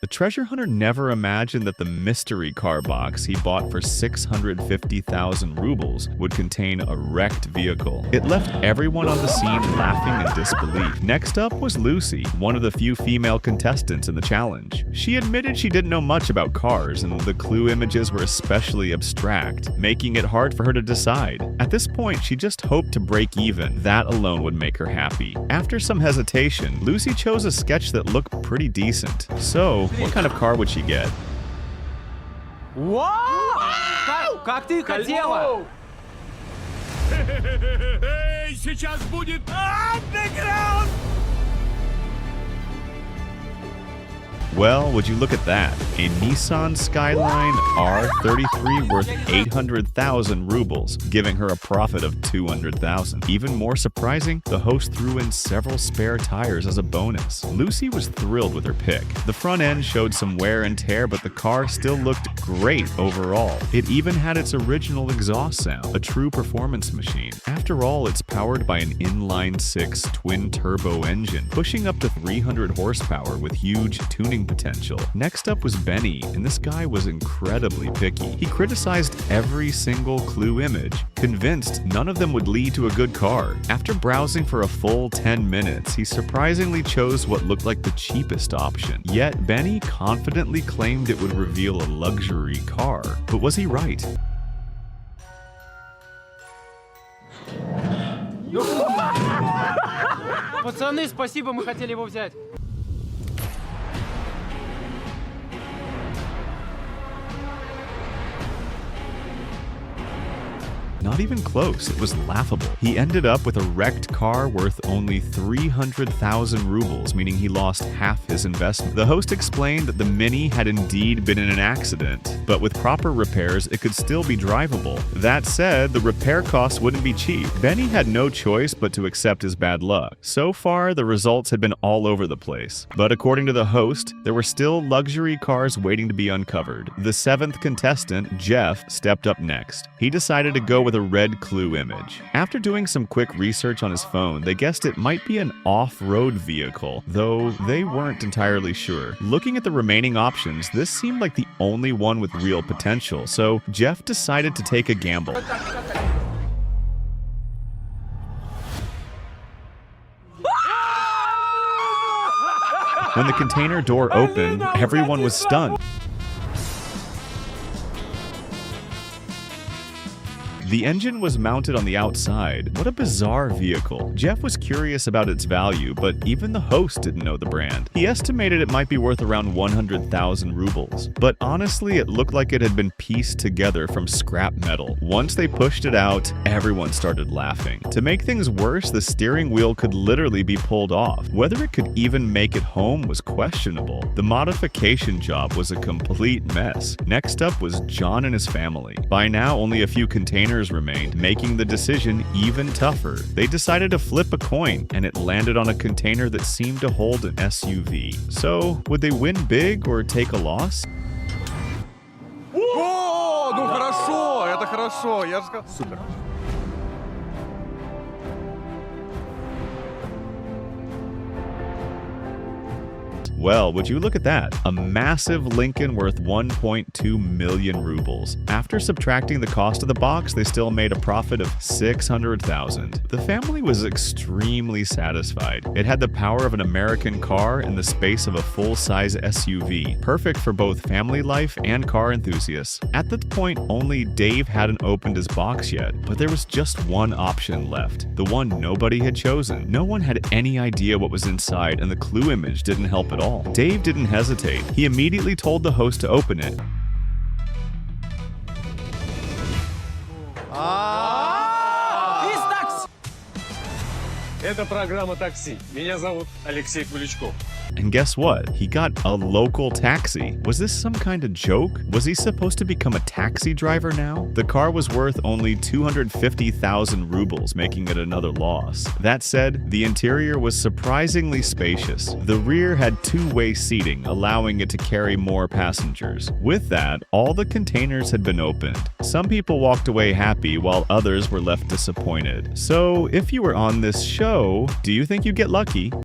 The treasure hunter never imagined that the mystery car box he bought for 650,000 rubles would contain a wrecked vehicle. It left everyone on the scene laughing in disbelief. Next up was Lucy, one of the few female contestants in the challenge. She admitted she didn't know much about cars, and the clue images were especially abstract, making it hard for her to decide. At this point, she just hoped to break even. That alone would make her happy. After some hesitation, Lucy chose a sketch that looked pretty decent. So, what kind of car would she get? Вау! Как ты хотела! Сейчас будет underground! Well, would you look at that? A Nissan Skyline R33 worth 800,000 rubles, giving her a profit of 200,000. Even more surprising, the host threw in several spare tires as a bonus. Lucy was thrilled with her pick. The front end showed some wear and tear, but the car still looked great overall. It even had its original exhaust sound, a true performance machine. After all, it's powered by an inline-six twin-turbo engine, pushing up to 300 horsepower with huge tuning potential. Next up was Benny, and this guy was incredibly picky. He criticized every single clue image, convinced none of them would lead to a good car. After browsing for a full 10 minutes, he surprisingly chose what looked like the cheapest option. Yet, Benny confidently claimed it would reveal a luxury car. But was he right? Пацаны, спасибо, мы хотели его взять. Not even close, it was laughable. He ended up with a wrecked car worth only 300,000 rubles, meaning he lost half his investment. The host explained that the Mini had indeed been in an accident, but with proper repairs, it could still be drivable. That said, the repair costs wouldn't be cheap. Benny had no choice but to accept his bad luck. So far, the results had been all over the place. But according to the host, there were still luxury cars waiting to be uncovered. The seventh contestant, Jeff, stepped up next. He decided to go with a red clue image. After doing some quick research on his phone, they guessed it might be an off-road vehicle, though they weren't entirely sure. Looking at the remaining options, this seemed like the only one with real potential, so Jeff decided to take a gamble. When the container door opened, everyone was stunned. The engine was mounted on the outside. What a bizarre vehicle. Jeff was curious about its value, but even the host didn't know the brand. He estimated it might be worth around 100,000 rubles. But honestly, it looked like it had been pieced together from scrap metal. Once they pushed it out, everyone started laughing. To make things worse, the steering wheel could literally be pulled off. Whether it could even make it home was questionable. The modification job was a complete mess. Next up was John and his family. By now, only a few containers remained, making the decision even tougher. They decided to flip a coin, and it landed on a container that seemed to hold an SUV. So, would they win big or take a loss? О, ну хорошо, это хорошо, я же сказал. Супер. Well, would you look at that? A massive Lincoln worth 1.2 million rubles. After subtracting the cost of the box, they still made a profit of 600,000. The family was extremely satisfied. It had the power of an American car and the space of a full-size SUV, perfect for both family life and car enthusiasts. At that point, only Dave hadn't opened his box yet, but there was just one option left, the one nobody had chosen. No one had any idea what was inside, and the clue image didn't help at all. Dave didn't hesitate. He immediately told the host to open it. Это программа «Такси». Меня зовут Алексей Куличков. And guess what? He got a local taxi. Was this some kind of joke? Was he supposed to become a taxi driver now? The car was worth only 250,000 rubles, making it another loss. That said, the interior was surprisingly spacious. The rear had two-way seating, allowing it to carry more passengers. With that, all the containers had been opened. Some people walked away happy, while others were left disappointed. So, if you were on this show, do you think you'd get lucky?